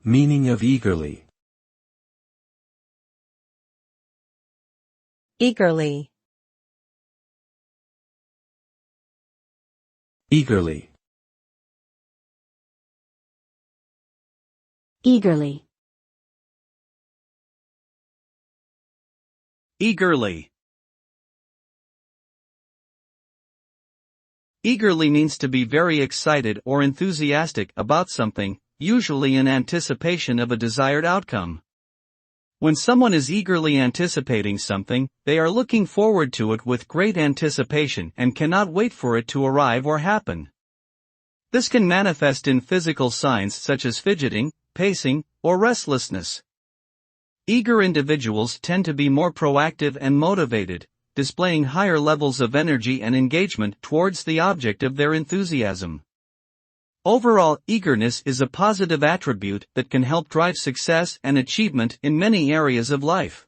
Meaning of eagerly. Eagerly. Eagerly. Eagerly. Eagerly. Eagerly means to be very excited or enthusiastic about something, usually in anticipation of a desired outcome. When someone is eagerly anticipating something, they are looking forward to it with great anticipation and cannot wait for it to arrive or happen. This can manifest in physical signs such as fidgeting, pacing, or restlessness. Eager individuals tend to be more proactive and motivated, displaying higher levels of energy and engagement towards the object of their enthusiasm. Overall, eagerness is a positive attribute that can help drive success and achievement in many areas of life.